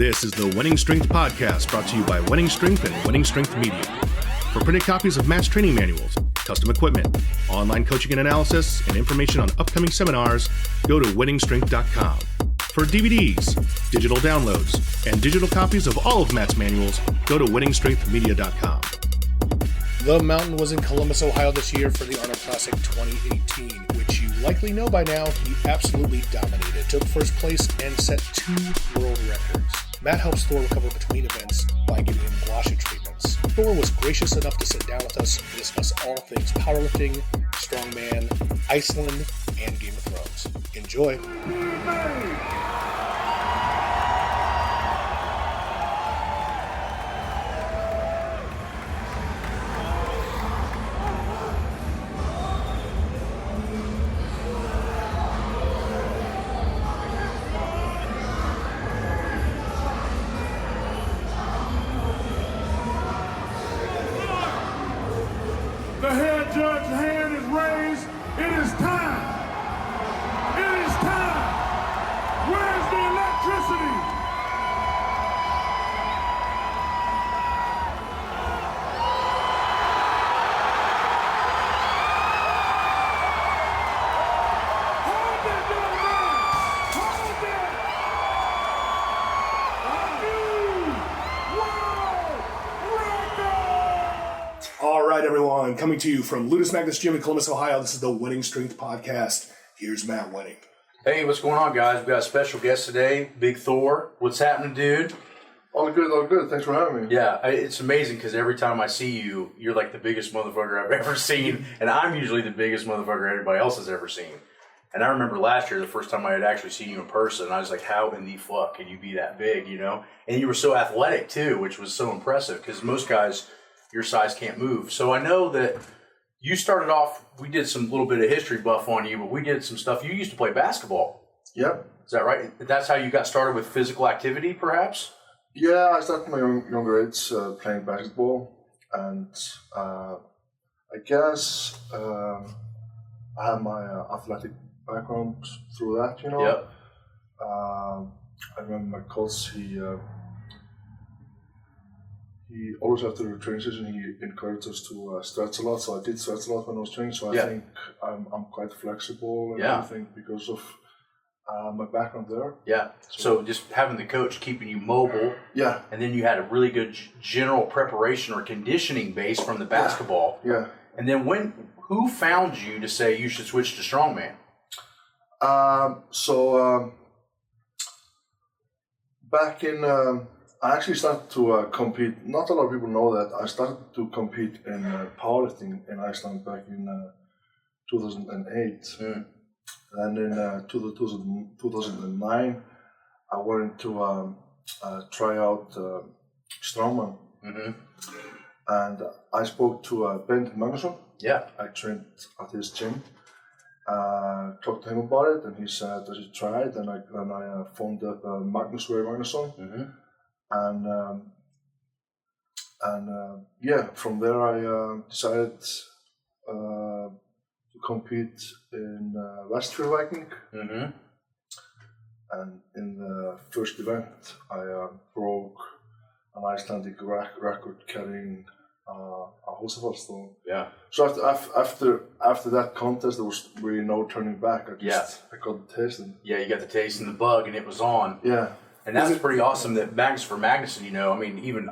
This is the Wenning Strength Podcast, brought to you by Wenning Strength and Wenning Strength Media. For printed copies of Matt's training manuals, custom equipment, online coaching and analysis, and information on upcoming seminars, go to wenningstrength.com. For DVDs, digital downloads, and digital copies of all of Matt's manuals, go to wenningstrengthmedia.com. The Mountain was in Columbus, Ohio this year for the Arnold Classic 2018, which you likely know by now. He absolutely dominated, took first place, and set 2 world records. Matt helps Thor recover between events by giving him gua sha treatments. Thor was gracious enough to sit down with us and discuss all things powerlifting, strongman, Iceland, and Game of Thrones. Enjoy! The head judge's hand is raised. It is time. It is time. Where's the electricity? Hold it, young man. Hold it. A new world record. All right, everyone, coming to you from Ludus Magnus Gym in Columbus, Ohio. This is the Wenning Strength Podcast. Here's Matt Wenning. Hey, what's going on, guys? We've got a special guest today, Big Thor. What's happening, dude? All good, all good. Thanks for having me. Yeah, it's amazing because every time I see you, you're like the biggest motherfucker I've ever seen, and I'm usually the biggest motherfucker everybody else has ever seen. And I remember last year, the first time I had actually seen you in person, I was like, how in the fuck can you be that big, you know? And you were so athletic, too, which was so impressive because most guys your size can't move. So I know that you started off, we did some little bit of history buff on you, but we did some stuff. You used to play basketball. Yep. Is that right? That's how you got started with physical activity, perhaps? Yeah, I started my younger age playing basketball, and I guess I have my athletic background through that, you know. Yep. I remember my coach, he always after the training session, he encouraged us to stretch a lot. So I did stretch a lot when I was training. So I think I'm quite flexible and everything because of my background there. Yeah. So just having the coach keeping you mobile. Yeah. And then you had a really good general preparation or conditioning base from the basketball. Yeah. And then who found you to say you should switch to strongman? Back in. I actually started to compete. Not a lot of people know that I started to compete in powerlifting in Iceland back in 2008. And in 2009, I went to try out strongman. And I spoke to Ben Magnusson. Yeah. I trained at his gym. Talked to him about it, and he said I should try it. And I phoned up Magnus Magnusson. And from there I decided to compete in Westfield Viking. And in the first event, I broke an Icelandic record carrying a Hosafar stone. Yeah. So after that contest, there was really no turning back. I got the taste. Yeah, you got the taste and the bug, and it was on. Yeah. And that's pretty awesome that Magnus for Magnuson, you know, I mean, even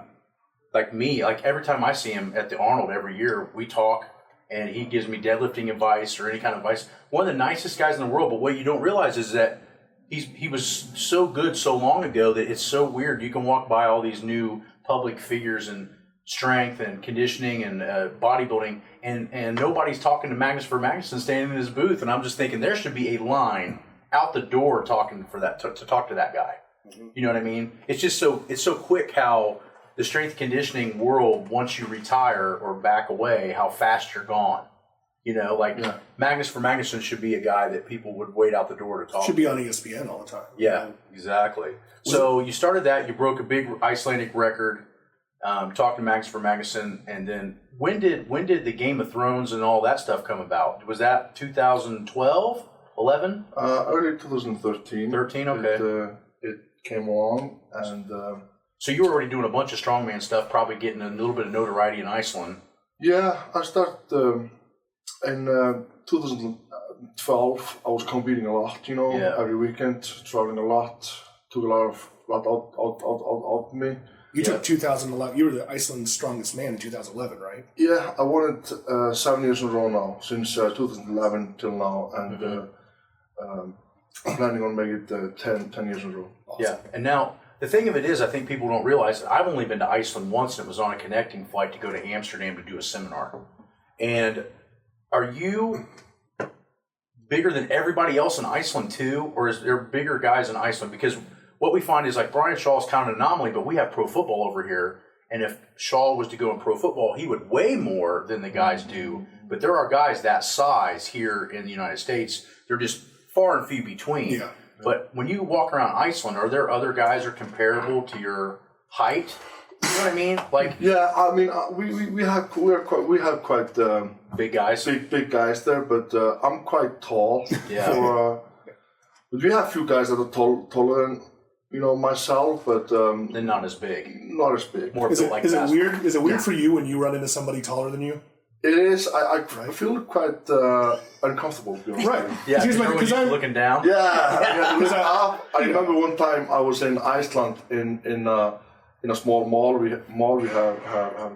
like me, like every time I see him at the Arnold every year, we talk and he gives me deadlifting advice or any kind of advice. One of the nicest guys in the world, but what you don't realize is that he was so good so long ago that it's so weird. You can walk by all these new public figures and strength and conditioning and bodybuilding and nobody's talking to Magnus for Magnuson standing in his booth. And I'm just thinking there should be a line out the door talking for that, to talk to that guy. You know what I mean? It's just it's so quick how the strength conditioning world, once you retire or back away, how fast you're gone. You know, like Magnus for Magnusson should be a guy that people would wait out the door to talk to. Should be on ESPN all the time. Yeah, exactly. So you started that, you broke a big Icelandic record, talked to Magnus for Magnusson, and then when did the Game of Thrones and all that stuff come about? Was that 2012, 11? Early 2013. 13, okay. It came along, and so you were already doing a bunch of strongman stuff, probably getting a little bit of notoriety in Iceland. yeah, I started in 2012. I was competing a lot, every weekend, traveling a lot, took a lot out of me. You took 2011. You were the Iceland's strongest man in 2011, right? Yeah, I won it 7 years in a row now, since 2011 till now, and I'm planning on making it 10 years in a row. Awesome. Yeah, and now the thing of it is, I think people don't realize that I've only been to Iceland once, and it was on a connecting flight to go to Amsterdam to do a seminar. And are you bigger than everybody else in Iceland too, or is there bigger guys in Iceland? Because what we find is like Brian Shaw is kind of an anomaly, but we have pro football over here. And if Shaw was to go in pro football, he would weigh more than the guys do. But there are guys that size here in the United States. They're just far and few between. Yeah. But when you walk around Iceland, are there other guys that are comparable to your height? You know what I mean? Like, yeah, I mean, we have quite big guys. Big guys there, but I'm quite tall. Yeah. But we have a few guys that are taller than myself, but they're not as big. Not as big. More Is built it, like is it basketball. weird? Is it weird for you when you run into somebody taller than you? It is. I feel quite uncomfortable. To be honest. Right. Yeah, Because because I'm looking down. Yeah. I remember one time I was in Iceland in a small mall we have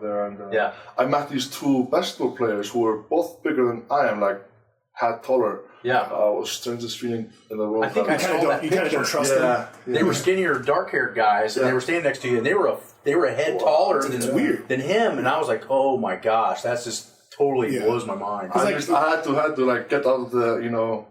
there, and I met these two basketball players who were both bigger than I am, like head taller. Yeah. It was the strangest feeling in the world. I think I saw that You kind of don't picture. trust them. They were skinnier, dark-haired guys, and they were standing next to you, and they were a head taller than him, and I was like, oh my gosh, that's just totally blows my mind. I had to like get out of the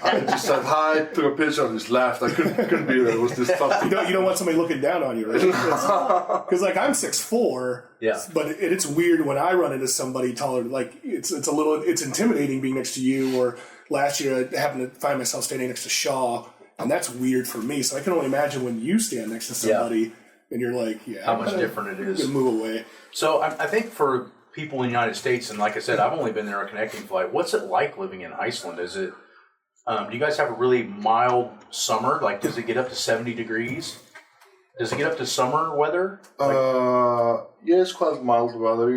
I just said hi, took a picture, and just laughed. I couldn't be there. It was just tough. You don't want somebody looking down on you, right? Because like I'm 6'4", but it's weird when I run into somebody taller. Like it's intimidating being next to you. Or last year I happened to find myself standing next to Shaw, and that's weird for me. So I can only imagine when you stand next to somebody and you're like, how much different it is. Move away. So I think for people in the United States, and like I said, I've only been there a connecting flight. What's it like living in Iceland? Is it do you guys have a really mild summer? Like, does it get up to 70 degrees? Does it get up to summer weather? Yeah, it's quite mild weather.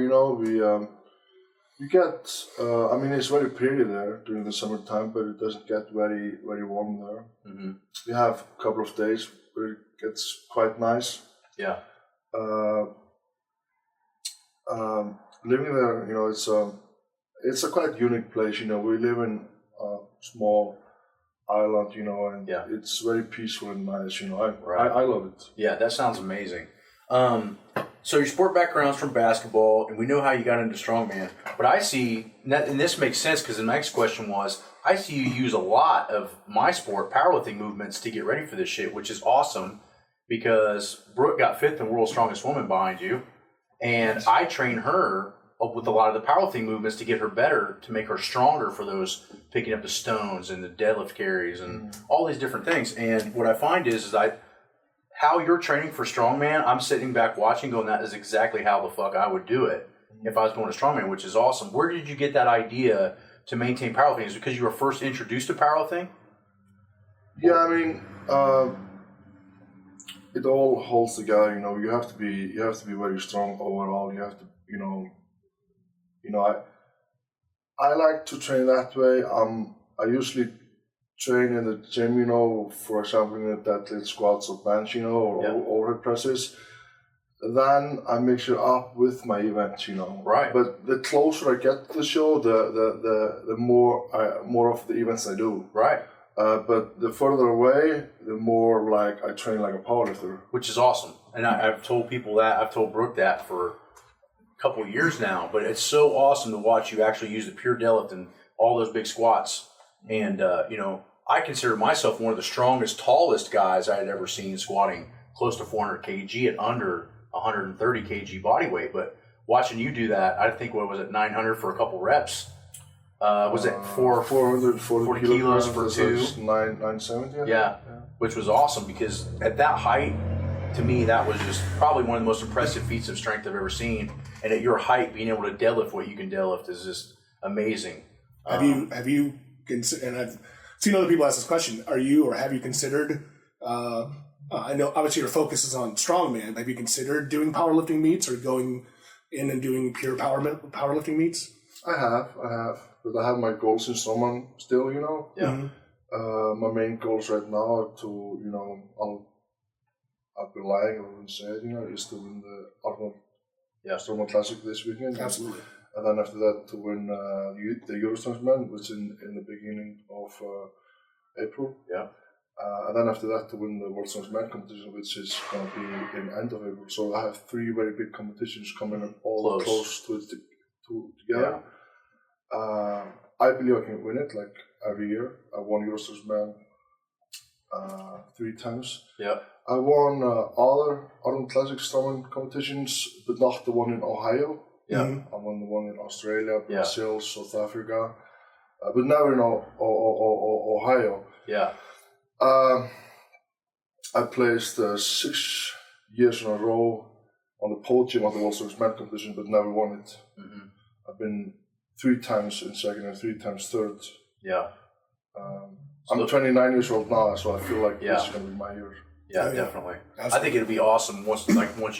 We get. I mean, it's very pretty there during the summertime, but it doesn't get very very warm there. Mm-hmm. We have a couple of days where it gets quite nice. Yeah. Living there, it's a quite unique place. We live in a small island, and it's very peaceful and nice. I love it. Yeah, that sounds amazing. So your sport background's from basketball, and we know how you got into strongman. But I see, and this makes sense because the next question was, I see you use a lot of my sport, powerlifting movements, to get ready for this shit, which is awesome because Brooke got 5th in World's Strongest Woman behind you, and I train her with a lot of the powerlifting movements to get her better, to make her stronger for those picking up the stones and the deadlift carries and all these different things. And what I find is how you're training for strongman, I'm sitting back watching going, that is exactly how the fuck I would do it if I was going to strongman, which is awesome. Where did you get that idea to maintain powerlifting? Is it because you were first introduced to powerlifting? Yeah, I mean, it all holds together. You have to be very strong overall. You have to, I like to train that way. I usually train in the gym, for example, in the deadlift, squats, or bench, or overhead presses. Then I mix it up with my events, Right. But the closer I get to the show, the more of the events I do. Right. But the further away, the more like I train like a powerlifter. Which is awesome. And I've told people that, I've told Brooke that for couple of years now, but it's so awesome to watch you actually use the pure deadlift and all those big squats. And I consider myself one of the strongest, tallest guys I had ever seen squatting close to 400 kg at under 130 kg body weight. But watching you do that, I think, what was it, 900 for a couple reps? Was it 440 kilos for 970? Yeah, which was awesome because at that height, to me, that was just probably one of the most impressive feats of strength I've ever seen. And at your height, being able to deadlift what you can deadlift is just amazing. Have you and I've seen other people ask this question, have you considered I know obviously your focus is on strongman. Have you considered doing powerlifting meets or going in and doing pure powerlifting meets? I have, but I have my goals in strongman still, you know. Yeah. Mm-hmm. My main goals right now are to, you know, I'll be lying, I wouldn't say it, you know, is to win the Arnold Classic this weekend. Absolutely. And then after that to win the Strongman, which in the beginning of April. Yeah. And then after that to win the World Strongman competition, which is going to be in the end of April. So I have 3 very big competitions coming up all close together. Yeah. I believe I can win it like every year. I won Strongman 3 times. Yeah. I won other Arnold Classic strongman competitions, but not the one in Ohio. Yeah. I won the one in Australia, Brazil, South Africa, but never in Ohio. Yeah. I placed 6 years in a row on the podium of the World Strongman competition, but never won it. Mm-hmm. I've been 3 times in second and 3 times third. Yeah. I'm 29 years old now, so I feel like this is going to be my year. Yeah, definitely. I think it'd be awesome once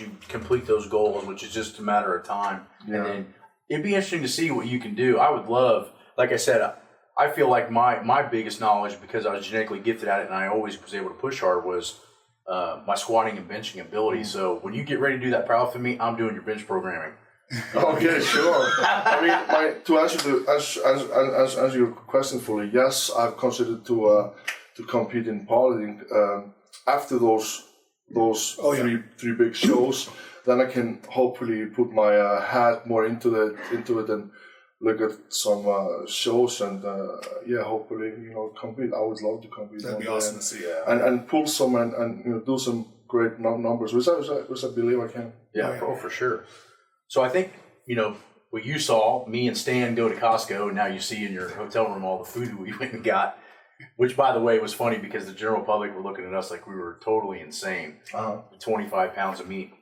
you complete those goals, which is just a matter of time. Yeah. And then it'd be interesting to see what you can do. I would love, like I said, I feel like my biggest knowledge, because I was genetically gifted at it and I always was able to push hard, was my squatting and benching ability. So when you get ready to do that powerlifting meet, I'm doing your bench programming. Okay, sure. I mean, to answer your question fully, yes, I've considered to compete in powerlifting. After those three big shows, then I can hopefully put my head more into it and look at some shows and hopefully compete. I would love to compete. That'd be awesome to see. Yeah. And pull some and do some great numbers, which I believe I can. Yeah, for sure. So I think, what you saw, me and Stan go to Costco, and now you see in your hotel room all the food we went and got, which, by the way, was funny because the general public were looking at us like we were totally insane. 25 pounds of meat.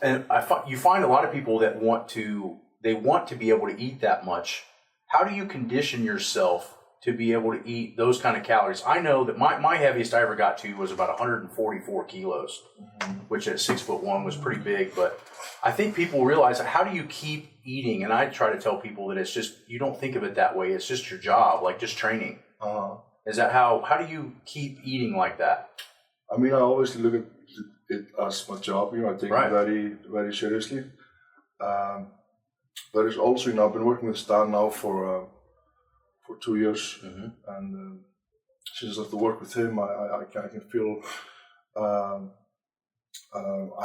And you find a lot of people that want to be able to eat that much. How do you condition yourself to be able to eat those kind of calories? I know that my heaviest I ever got to was about 144 kilos, which at 6'1" was pretty big. But I think people realize, how do you keep eating? And I try to tell people that it's just, you don't think of it that way. It's just your job, like just training. Is that how do you keep eating like that? I mean, I always look at it as my job. I take it very, very seriously. But it's also, I've been working with Stan now for 2 years, and since I have to work with him, I can feel I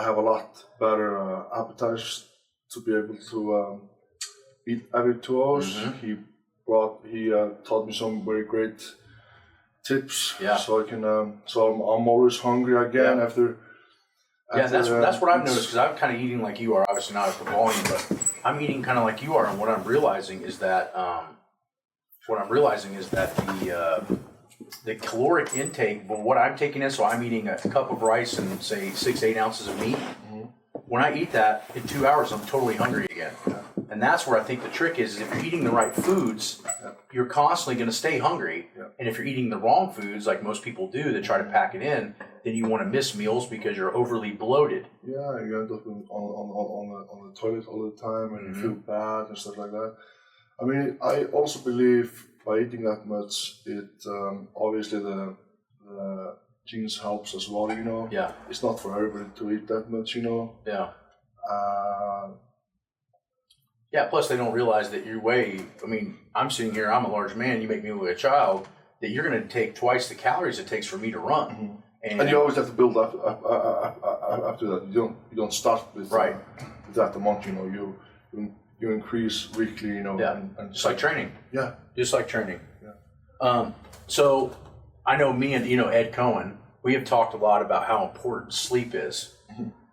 have a lot better appetite to be able to eat every 2 hours. He taught me some very great tips, so I can. So I'm always hungry again after. That's what I've noticed, because I'm kind of eating like you are. Obviously not at the volume, but I'm eating kind of like you are. And what I'm realizing is that the caloric intake, but what I'm taking in, so I'm eating a cup of rice and say 6 to 8 ounces of meat. When I eat that in 2 hours, I'm totally hungry again. And that's where I think the trick is if you're eating the right foods, you're constantly going to stay hungry. And if you're eating the wrong foods, like most people do, that try to pack it in, then you want to miss meals because you're overly bloated. Yeah, you end up on the toilet all the time and you feel bad and stuff like that. I mean, I also believe by eating that much, it obviously the genes helps as well, Yeah. It's not for everybody to eat that much, Yeah. Plus they don't realize that you weigh, I'm sitting here, I'm a large man, you make me look like a child, that you're going to take twice the calories it takes for me to run. And you always have to build up after that. You don't start with that amount, you increase weekly, and just like training. Yeah. Just like training. Yeah. So I know me and, Ed Cohen, we have talked a lot about how important sleep is.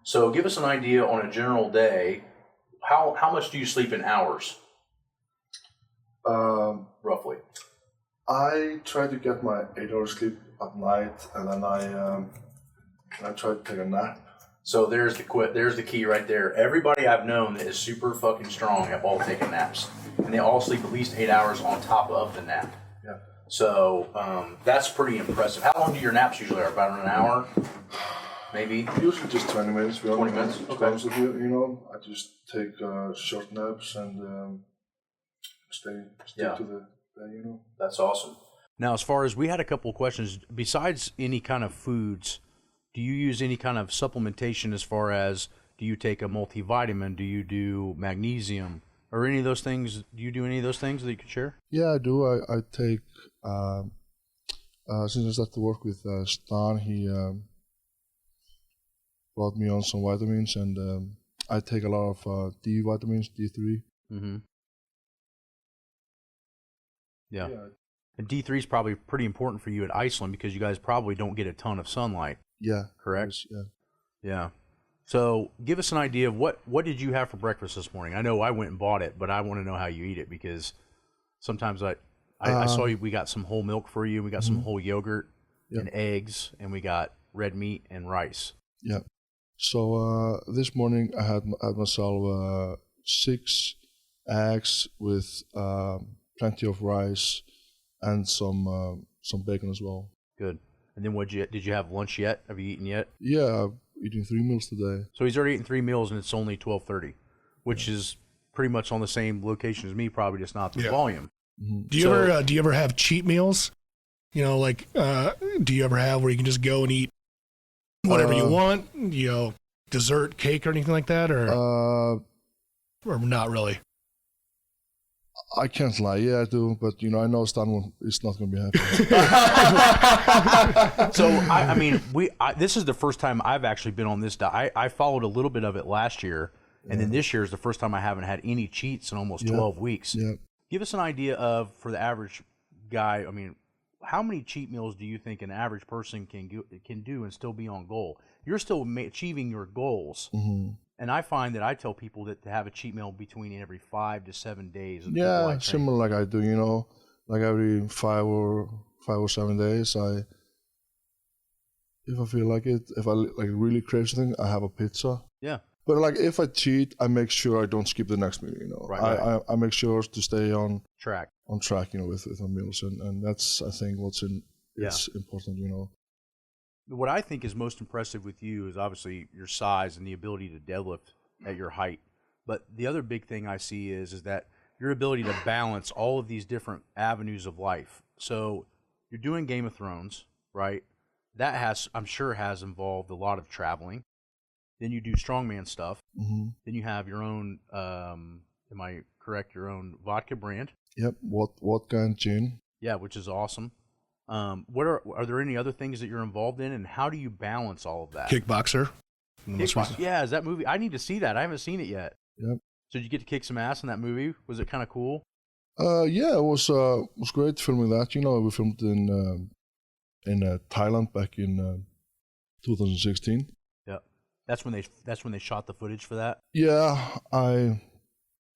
So give us an idea on a general day, how much do you sleep in hours? Roughly. I try to get my 8 hours sleep at night, and then I try to take a nap. So there's the key right there. Everybody I've known that is super fucking strong have all taken naps, and they all sleep at least 8 hours on top of the nap. Yeah. So that's pretty impressive. How long do your naps usually are? About an hour? maybe? Usually just 20 minutes. 20 minutes, okay. You know, I just take short naps and stick to the you know. That's awesome. Now, as far as we had a couple of questions, besides any kind of foods, do you use any kind of supplementation as far as do you take a multivitamin? Do you do magnesium or any of those things? Do you do any of those things that you could share? Yeah, I do. I take, since I started to work with Stan, he brought me on some vitamins, and I take a lot of D vitamins, D3. Mm-hmm. Yeah. And D3 is probably pretty important for you in Iceland because you guys probably don't get a ton of sunlight. Yeah. Correct? Yeah. Yeah. So give us an idea of what did you have for breakfast this morning? I know I went and bought it, but I want to know how you eat it because sometimes I saw we got some whole milk for you. We got some whole yogurt and eggs, and we got red meat and rice. Yeah. So this morning I had myself 6 eggs with plenty of rice and some bacon as well. Good. And then did you have lunch yet? Have you eaten yet? Yeah, eating 3 meals today. So he's already eaten 3 meals, and it's only 12:30, which is pretty much on the same location as me, probably just not the volume. Mm-hmm. Do you ever have cheat meals? You know, like do you ever have where you can just go and eat whatever you want? You know, dessert, cake, or anything like that, or not really? I can't lie, yeah, I do, but you know, I know Stan is not going to be happy. So I mean, this is the first time I've actually been on this diet. I followed a little bit of it last year, and then this year is the first time I haven't had any cheats in almost 12 weeks. Yeah. Give us an idea of, for the average guy, I mean, how many cheat meals do you think an average person can do and still be on goal? You're still achieving your goals. Mm-hmm. And I find that I tell people that to have a cheat meal between every 5 to 7 days. Yeah, similar like I do, you know, like every 5 or 7 days. If I feel like it, if I like really crave something, I have a pizza. Yeah. But like if I cheat, I make sure I don't skip the next meal, you know. Right. I make sure to stay on track, you know, with my meals, and that's I think it's important, you know. What I think is most impressive with you is obviously your size and the ability to deadlift at your height. But the other big thing I see is that your ability to balance all of these different avenues of life. So you're doing Game of Thrones, right? That I'm sure has involved a lot of traveling. Then you do strongman stuff. Mm-hmm. Then you have your own, am I correct, your own vodka brand? Yep, vodka and gin. Yeah, which is awesome. Are there any other things that you're involved in, and how do you balance all of that? Kickboxer. Yeah, is that movie? I need to see that. I haven't seen it yet. Yep. So did you get to kick some ass in that movie? Was it kind of cool? Yeah, it was great filming that. You know, we filmed in Thailand back in 2016. Yeah, that's when they shot the footage for that. Yeah,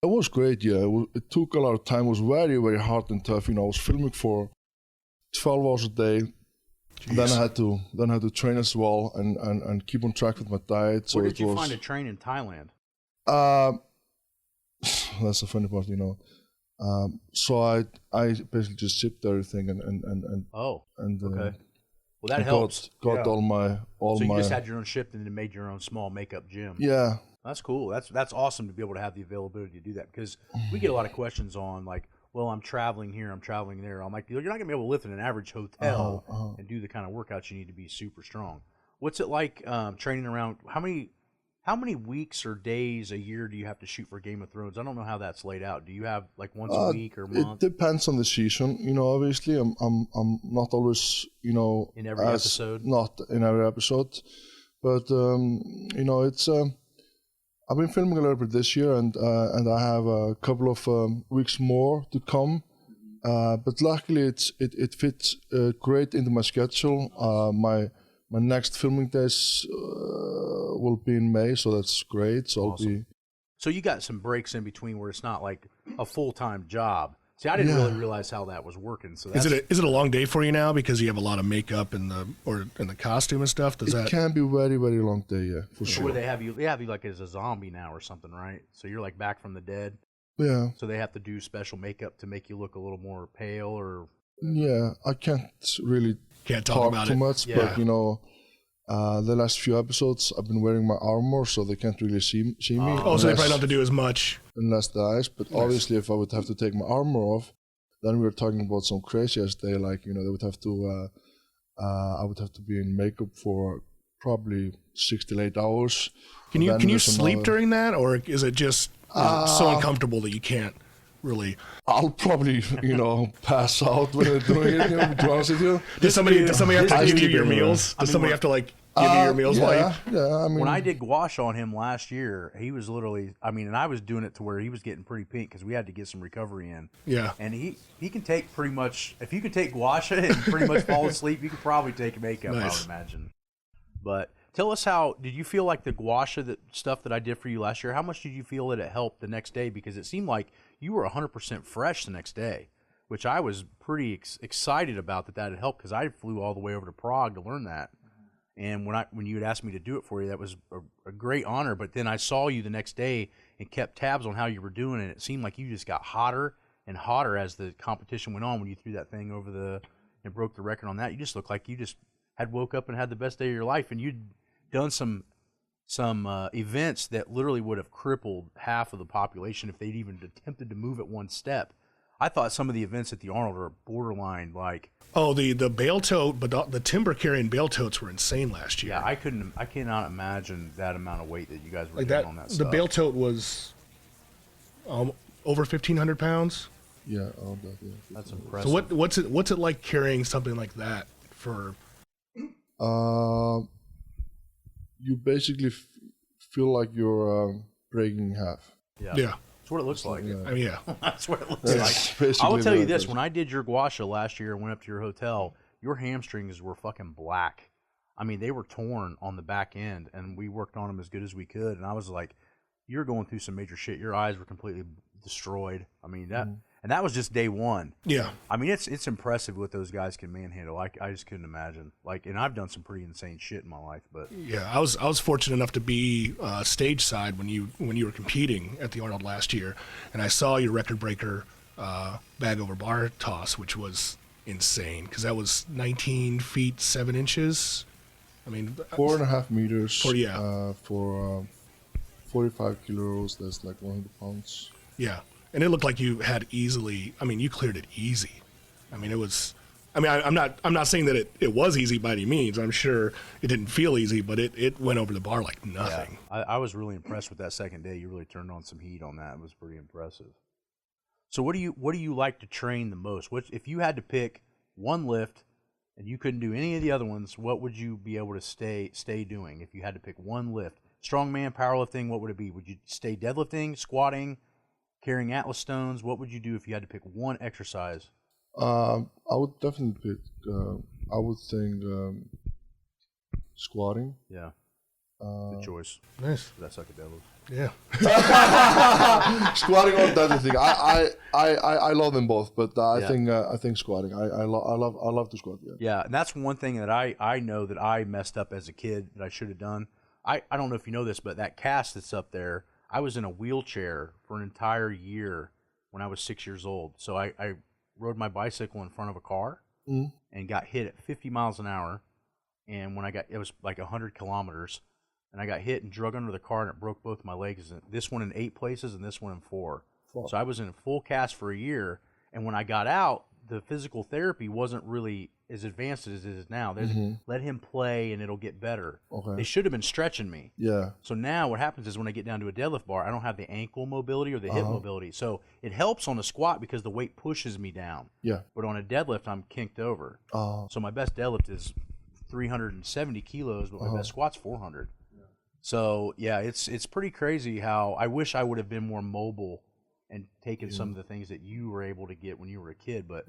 it was great. Yeah, it took a lot of time. It was very, very hard and tough. You know, I was filming for 12 hours a day. Jeez. Then I had to train as well and keep on track with my diet. So where did you find a train in Thailand? That's the funny part, you know. So I basically just shipped everything and okay. Well, that helps. Got all my. So you just had your own ship and then made your own small makeup gym. Yeah. That's cool. That's awesome to be able to have the availability to do that, because we get a lot of questions on like, well, I'm traveling here, I'm traveling there. I'm like, you're not going to be able to live in an average hotel and do the kind of workouts you need to be super strong. What's it like training around? How many weeks or days a year do you have to shoot for Game of Thrones? I don't know how that's laid out. Do you have like once a week or month? It depends on the season. You know, obviously, I'm not always, you know, in every episode. Not in every episode, but you know, it's. I've been filming a little bit this year, and I have a couple of weeks more to come. But luckily, it fits great into my schedule. My next filming days will be in May, so that's great. So awesome. So you got some breaks in between where it's not like a full-time job. See, I didn't really realize how that was working. So is it a long day for you now because you have a lot of makeup and the costume and stuff? It can be very, very long day, yeah, for sure. Where they have you like as a zombie now or something, right? So you're like back from the dead. Yeah. So they have to do special makeup to make you look a little more pale, or. Yeah, I can't really talk about too it much, yeah. but you know, The last few episodes, I've been wearing my armor, so they can't really see me. So they probably don't have to do as much. Unless the ice. But obviously, if I would have to take my armor off, then we were talking about some crazy ass day, like, they would have to, I would have to be in makeup for probably 6 to 8 hours. Can you sleep during that, or is it just so uncomfortable that you can't really? I'll probably, pass out when I'm doing it, to be honest with you. Does somebody have to give you your meals? Does somebody have to, give you your meals while you... Yeah, when I did gouache on him last year, he was literally, and I was doing it to where he was getting pretty pink because we had to get some recovery in. Yeah. And he can take pretty much, if you can take gouache and pretty much fall asleep, you could probably take makeup, I would imagine. But tell us did you feel like the gouache stuff that I did for you last year, how much did you feel that it helped the next day? Because it seemed like you were 100% fresh the next day, which I was pretty excited about that had helped because I flew all the way over to Prague to learn that. And when you had asked me to do it for you, that was a great honor. But then I saw you the next day and kept tabs on how you were doing, and it seemed like you just got hotter and hotter as the competition went on. When you threw that thing over and broke the record on that, you just looked like you just had woke up and had the best day of your life, and you'd done some events that literally would have crippled half of the population if they'd even attempted to move it one step. I thought some of the events at the Arnold are borderline like. Oh, the bale tote, but the timber carrying bale totes were insane last year. Yeah, I cannot imagine that amount of weight that you guys were doing on that stuff. The bale tote was over 1,500 pounds. Yeah, all that. Yeah. That's impressive. So what's it like carrying something like that for? You basically feel like you're breaking in half. Yeah. That's what it looks like. Yeah. That's what it looks like. I will tell you this: when I did your gouache last year and went up to your hotel, your hamstrings were fucking black. They were torn on the back end, and we worked on them as good as we could. And I was like, "You're going through some major shit. Your eyes were completely destroyed." And that was just day one. Yeah. It's impressive what those guys can manhandle. I just couldn't imagine. And I've done some pretty insane shit in my life, but yeah, I was fortunate enough to be stage side when you were competing at the Arnold last year, and I saw your record breaker bag over bar toss, which was insane because that was 19 feet 7 inches. 4.5 meters. For 45 kilos. That's like 100 pounds. Yeah. And it looked like you had easily. You cleared it easy. It was. I'm not saying that it was easy by any means. I'm sure it didn't feel easy, but it went over the bar like nothing. Yeah, I was really impressed with that second day. You really turned on some heat on that. It was pretty impressive. So what do you like to train the most? If you had to pick one lift and you couldn't do any of the other ones, what would you be able to stay doing if you had to pick one lift? Strongman, powerlifting, what would it be? Would you stay deadlifting, squatting, carrying Atlas stones? What would you do if you had to pick one exercise? I would definitely pick. I would think squatting. Yeah. Good choice. Nice. That's like a deadlift. Yeah. Squatting or deadlifting. I love them both, but I think squatting. I love to squat. Yeah. Yeah, and that's one thing that I know that I messed up as a kid that I should have done. I don't know if you know this, but that cast that's up there, I was in a wheelchair for an entire year when I was 6 years old. So I rode my bicycle in front of a car and got hit at 50 miles an hour. And when it was like 100 kilometers, and I got hit and drug under the car, and it broke both my legs. This one in 8 places and this one in 4. So I was in a full cast for a year. And when I got out, the physical therapy wasn't really as advanced as it is now. Let him play and it'll get better. Okay. They should have been stretching me. Yeah. So now what happens is when I get down to a deadlift bar, I don't have the ankle mobility or the hip mobility. So it helps on a squat because the weight pushes me down. Yeah. But on a deadlift, I'm kinked over. So my best deadlift is 370 kilos, but my best squat's 400. Yeah. So yeah, it's pretty crazy how I wish I would have been more mobile and taken some of the things that you were able to get when you were a kid. But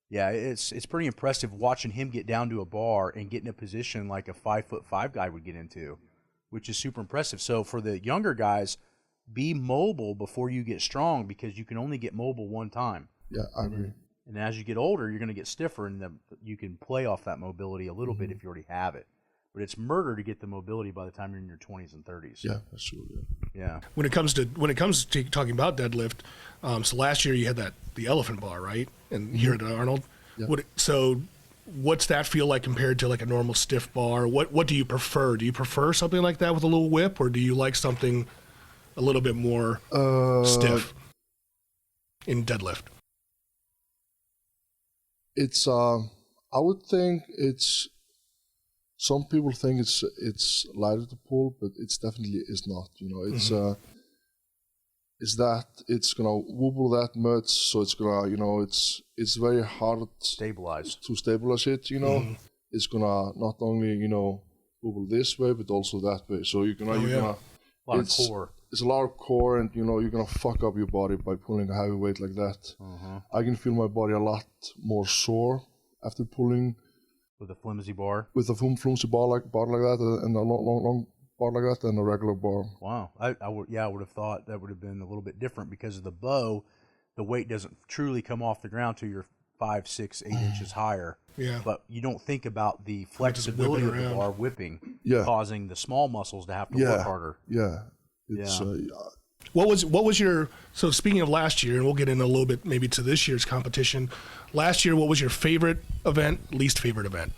yeah, it's pretty impressive watching him get down to a bar and get in a position like a 5'5" guy would get into, which is super impressive. So for the younger guys, be mobile before you get strong because you can only get mobile one time. Yeah, I agree. And as you get older, you're going to get stiffer, and you can play off that mobility a little bit if you already have it. But it's murder to get the mobility by the time you're in your 20s and 30s. Yeah, that's true. Yeah. When it comes to talking about deadlift, so last year you had the elephant bar, right? And here at Arnold. Yeah. So what's that feel like compared to like a normal stiff bar? What do you prefer? Do you prefer something like that with a little whip, or do you like something a little bit more stiff in deadlift? It's I would think it's, some people think it's lighter to pull, but it's definitely is not. You know, it's is that it's gonna wobble that much, so it's gonna, you know, it's very hard to stabilize it. You know, it's gonna not only, you know, wobble this way, but also that way. So you're gonna a lot of core. It's a lot of core, and you know, you're gonna fuck up your body by pulling a heavy weight like that. I can feel my body a lot more sore after pulling with a flimsy bar. With a flimsy bar like that, and a long bar like that, than a regular bar. Wow, I would have thought that would have been a little bit different because of the bow. The weight doesn't truly come off the ground till you're 5, 6, 8 inches higher. Yeah. But you don't think about the flexibility of the bar whipping, causing the small muscles to have to work harder. Yeah. It's, What was your, so speaking of last year, and we'll get in a little bit maybe to this year's competition. Last year, what was your favorite event, least favorite event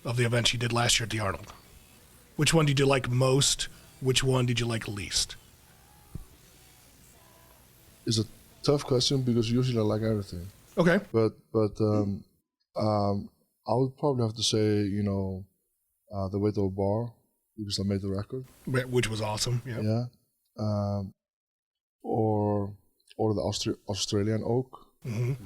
of the events you did last year at the Arnold? Which one did you like most? Which one did you like least? It's a tough question because usually I like everything. Okay. But I would probably have to say, you know, the weight of a bar, because I made the record. Which was awesome. Yeah. Yeah. Or the Australian oak.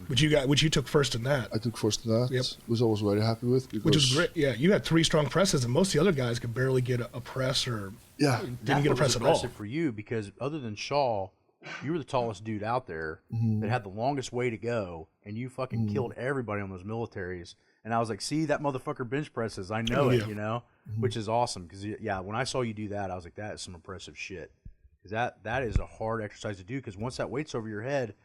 Which you took first in that. I took first in that. Yep. Which I was very happy with. Which was great. Yeah, you had 3 strong presses, and most of the other guys could barely get a press or didn't get a press at all. Impressive for you because other than Shaw, you were the tallest dude out there that had the longest way to go, and you fucking killed everybody on those militaries. And I was like, see, that motherfucker bench presses. I know it, you know, which is awesome. Because, when I saw you do that, I was like, that is some impressive shit. Because that is a hard exercise to do, because once that weight's over your head,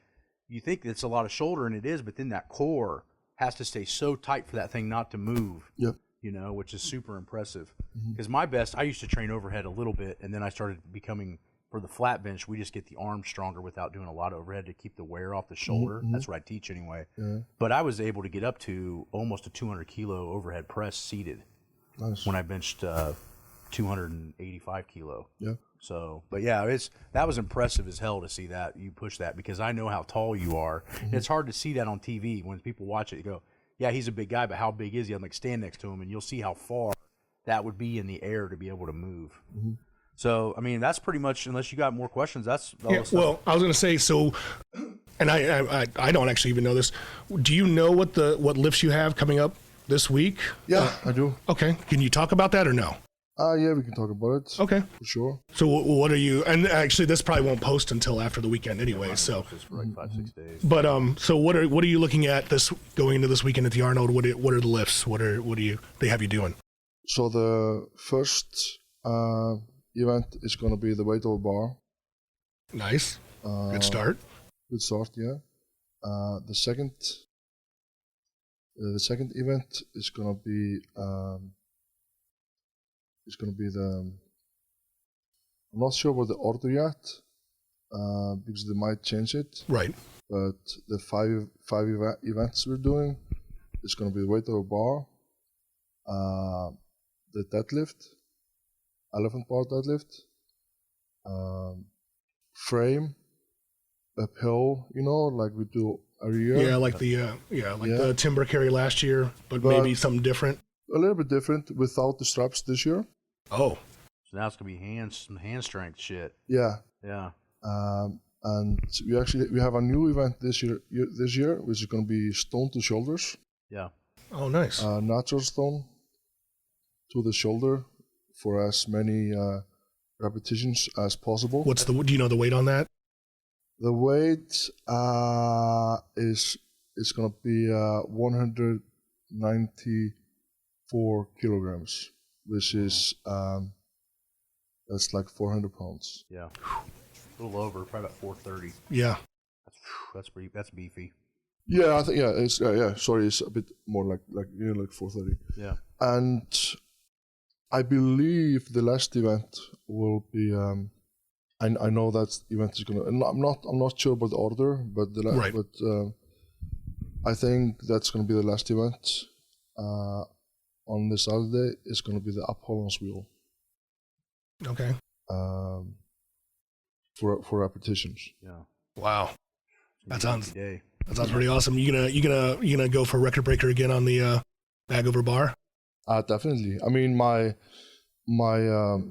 you think it's a lot of shoulder, and it is, but then that core has to stay so tight for that thing not to move. Yep. You know, which is super impressive. Because my best, I used to train overhead a little bit, and then I started becoming, for the flat bench, we just get the arms stronger without doing a lot of overhead to keep the wear off the shoulder. That's what I teach anyway. Yeah. But I was able to get up to almost a 200 kilo overhead press seated when I benched 285 kilo. Yeah. So, but that was impressive as hell to see that you push that, because I know how tall you are. And it's hard to see that on TV when people watch it. You go, yeah, he's a big guy, but how big is he? I'm like, stand next to him, and you'll see how far that would be in the air to be able to move. So, I mean, that's pretty much, unless you got more questions, that's all the stuff. Well, I was going to say, so, and I don't actually even know this. Do you know what lifts you have coming up this week? Yeah, I do. Okay. Can you talk about that or no? Yeah, we can talk about it. Okay. For sure. So what are you, and actually this probably won't post until after the weekend anyway, so. For like 5-6 days. But, so what are you looking at going into this weekend at the Arnold? What are the lifts? What do they have you doing? So the first event is going to be the weight of a bar. Nice. Good start. Good start, yeah. The second event is going to be I'm not sure about the order yet, because they might change it. Right. But the five events we're doing is going to be the weight of a bar, the deadlift, elephant bar deadlift, frame, uphill, you know, like we do every year. Yeah, like the timber carry last year, but maybe something different. A little bit different without the straps this year. Oh. So now it's going to be some hand strength shit. Yeah. Yeah. And we have a new event this year, which is going to be stone to shoulders. Yeah. Oh, nice. Natural stone to the shoulder for as many repetitions as possible. Do you know the weight on that? The weight is going to be 194 kilograms, which is that's like 400 pounds. Yeah. A little over, probably about 430. Yeah. That's beefy. Yeah, I think it's sorry, it's a bit more like 430. Yeah. And I believe the last event will be I know that event is gonna. I'm not sure about the order, but I think that's going to be the last event on this Saturday. It's going to be the uphold wheel. Okay. For repetitions. Yeah. Wow. That sounds day. That sounds pretty awesome. You gonna go for record breaker again on the bag over bar? Definitely. I mean, my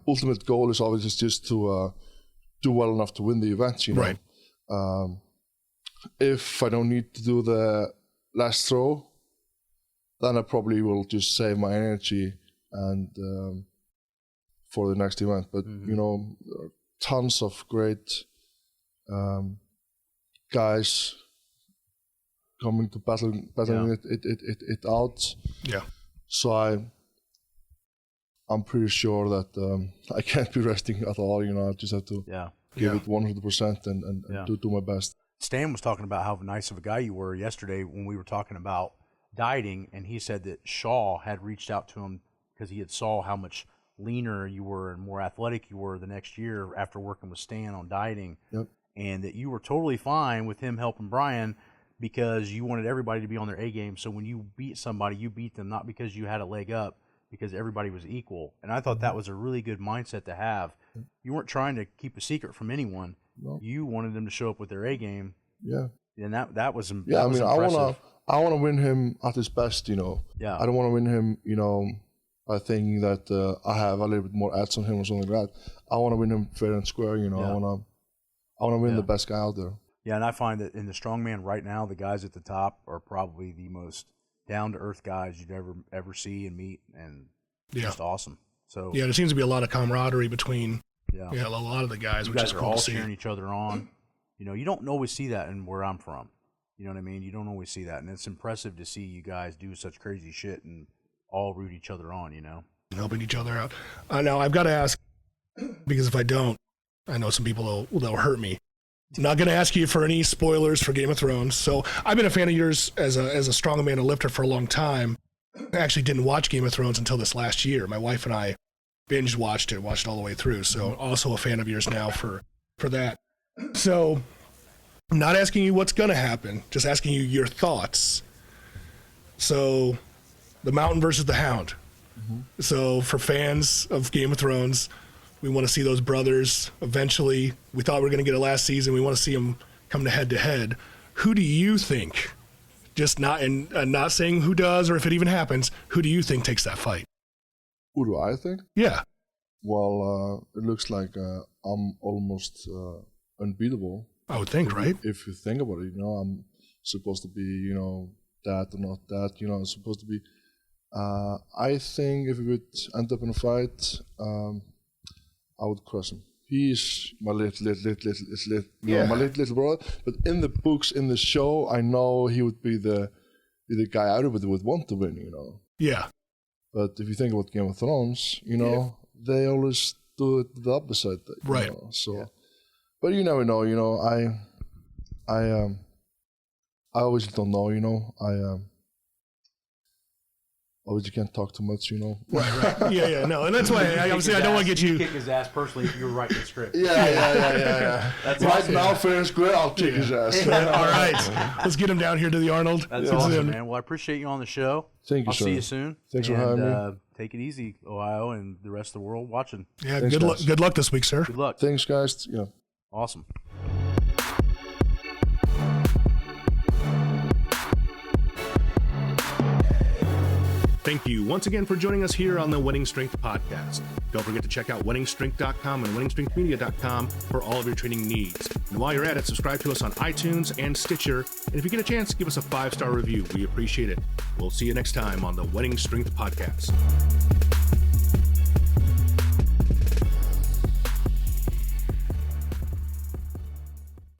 ultimate goal is always just to do well enough to win the event. You know, Right. If I don't need to do the last throw, then I probably will just save my energy and for the next event. But you know, there are tons of great guys coming to battling it out. Yeah. So I'm pretty sure that I can't be resting at all. You know, I just have to give it 100% and do my best. Stan was talking about how nice of a guy you were yesterday when we were talking about dieting, and he said that Shaw had reached out to him because he had saw how much leaner you were and more athletic you were the next year after working with Stan on dieting. Yep. And that you were totally fine with him helping Brian because you wanted everybody to be on their A game. So when you beat somebody, you beat them not because you had a leg up, because everybody was equal. And I thought that was a really good mindset to have. You weren't trying to keep a secret from anyone. No. You wanted them to show up with their A game. Yeah. And that was Yeah, that I was mean, impressive. I wanna win him at his best, you know. Yeah. I don't wanna win him, you know, by thinking that I have a little bit more ads on him or something like that. I wanna win him fair and square, you know. Yeah. I wanna win the best guy out there. Yeah, and I find that in the strongman right now, the guys at the top are probably the most down-to-earth guys you'd ever see and meet, and just awesome. So Yeah, there seems to be a lot of camaraderie between yeah, a lot of the guys, you which guys is are cool all to see. cheering each other on. You know, you don't always see that in where I'm from. You know what I mean? You don't always see that, and it's impressive to see you guys do such crazy shit and all root each other on, you know? Helping each other out. Now, I've got to ask, because if I don't, I know some people that'll hurt me. I'm not going to ask you for any spoilers for Game of Thrones. So I've been a fan of yours as a strongman and lifter for a long time. I actually didn't watch Game of Thrones until this last year. My wife and I binge watched it all the way through. So also a fan of yours now for that. So I'm not asking you what's going to happen, just asking you your thoughts. So the Mountain versus the Hound. So for fans of Game of Thrones, we want to see those brothers eventually. We thought we were going to get it last season. We want to see them come to head. Who do you think, just not saying who does or if it even happens, who do you think takes that fight? Who do I think? Yeah. Well, it looks like I'm almost unbeatable. I would think, right? If you think about it, you know, I'm supposed to be, you know, that or not that, you know, I'm supposed to be. I think if we would end up in a fight, I would crush him. He's my little brother. But in the books, in the show, I know he would be the guy I would want to win, you know. Yeah. But if you think about Game of Thrones, you know, they always do it the opposite. Right. Know? So, but you never know, you know. I always don't know, you know. Obviously can't talk too much, you know. Right. Yeah. No, and that's why I don't want to get you. Kick his ass personally if you were writing the script. Yeah. That's right awesome. now, fair and square, I'll kick his ass. All right. Let's get him down here to the Arnold. That's awesome, man. Well, I appreciate you on the show. Thank you, I'll sir. see you soon. Thanks for having me. Take it easy, Ohio, and the rest of the world watching. Yeah, Thanks, good luck this week, sir. Good luck. Thanks, guys. Yeah. Awesome. Thank you once again for joining us here on the Wenning Strength Podcast. Don't forget to check out wenningstrength.com and wenningstrengthmedia.com for all of your training needs. And while you're at it, subscribe to us on iTunes and Stitcher. And if you get a chance, give us a 5-star review. We appreciate it. We'll see you next time on the Wenning Strength Podcast.